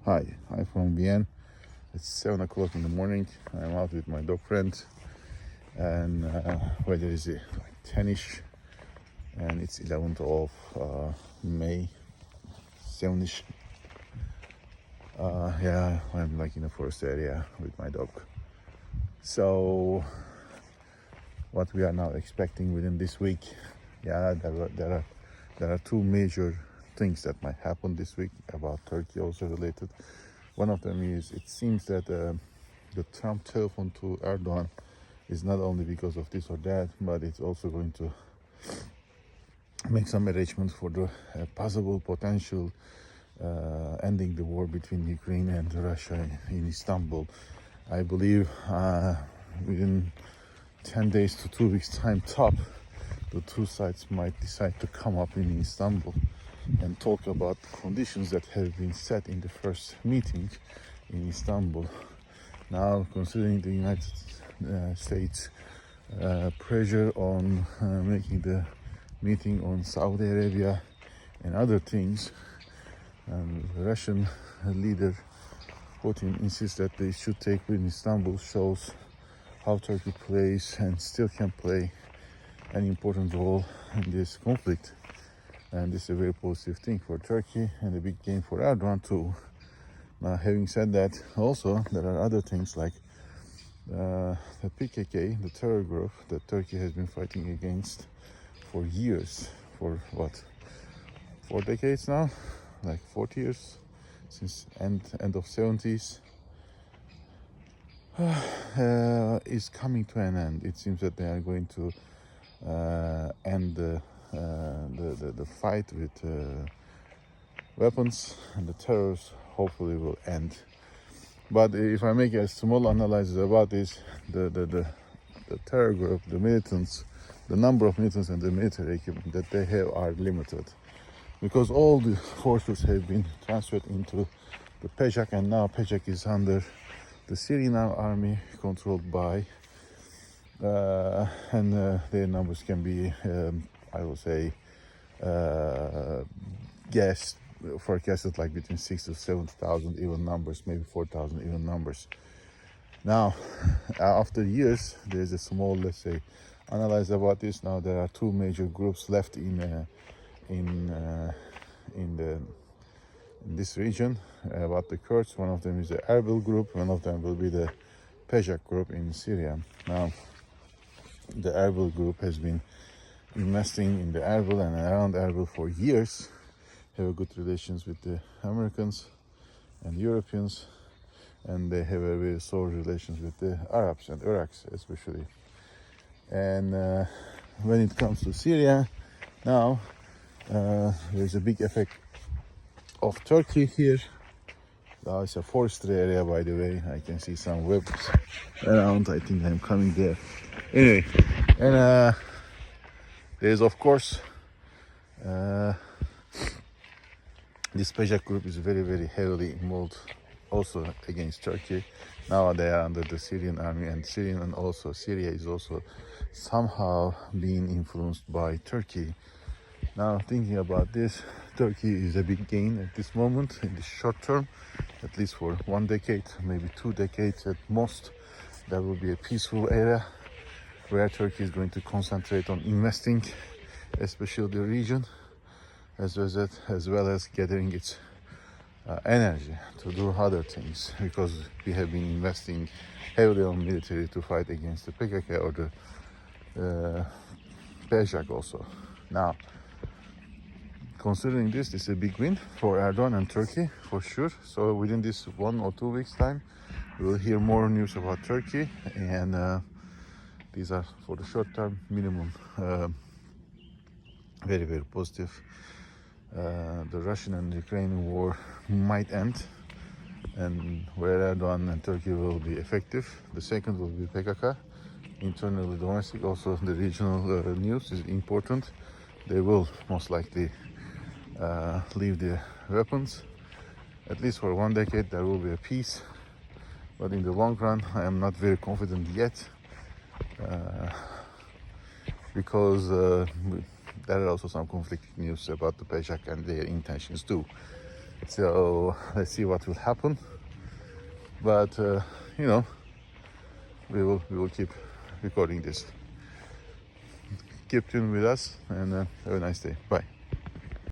Hi, I'm from Vienna. It's 7 o'clock in the morning. I'm out with my dog friend, and weather is like 10ish, and it's 11th of May, 7ish. Yeah, I'm like in a forest area with my dog. So, what we are now expecting within this week, yeah, there are two major things that might happen this week about Turkey, also related. One of them is it seems that the Trump telephone to Erdogan is not only because of this or that, but it's also going to make some arrangements for the possible potential ending the war between Ukraine and Russia in Istanbul. I believe within 10 days to 2 weeks time top, the two sides might decide to come up in Istanbul and talk about conditions that have been set in the first meeting in Istanbul. Now, considering the United States pressure on making the meeting on Saudi Arabia and other things, the Russian leader Putin insists that they should take in Istanbul, shows how Turkey plays and still can play an important role in this conflict. And this is a very positive thing for Turkey and a big gain for Erdogan too. Now, having said that, also there are other things like the PKK, the terror group that Turkey has been fighting against for years, for what, 4 decades now, like 40 years, since end of 70s, is coming to an end. It seems that they are going to end the fight with weapons, and the terrors hopefully will end. But if I make a small analysis about this, the terror group, the militants, the number of militants and the military equipment that they have are limited, because all the forces have been transferred into the PJAK, and now PJAK is under the Syrian army controlled by and their numbers can be, I would say, forecasted like between 6,000 to 7,000 even numbers, maybe 4,000 even numbers. Now, after years, there's a small, let's say, analysis about this. Now there are two major groups left in this region about the Kurds. One of them is the Erbil group. One of them will be the PJAK group in Syria. Now, the Erbil group has been investing in the Erbil and around Erbil for years, have good relations with the Americans and Europeans, and they have a very solid relations with the Arabs and Iraqs especially. And when it comes to Syria, now there's a big effect of Turkey here. Now it's a forestry area, by the way. I can see some webs around. I think I'm coming there. Anyway, and there's of course this PJAK group is very, very heavily involved also against Turkey. Now they are under the Syrian army, and Syria is also somehow being influenced by Turkey. Now, thinking about this, Turkey is a big gain at this moment in the short term, at least for 1 decade, maybe 2 decades at most. There will be a peaceful area where Turkey is going to concentrate on investing, especially the region, as well as gathering its energy to do other things, because we have been investing heavily on military to fight against the PKK or the PJAK also. Now, considering this is a big win for Erdogan and Turkey for sure. So within this 1 or 2 weeks time, we'll hear more news about Turkey, and these are for the short term minimum very, very positive. The Russian and Ukrainian war might end, and where Erdogan and Turkey will be effective. The second will be PKK, internally domestic. Also the regional news is important. They will most likely leave their weapons. At least for 1 decade there will be a peace, but in the long run I am not very confident yet, because there are also some conflicting news about the PJAK and their intentions too. So let's see what will happen. But you know, we will keep recording this. Keep tuned with us, and have a nice day. Bye.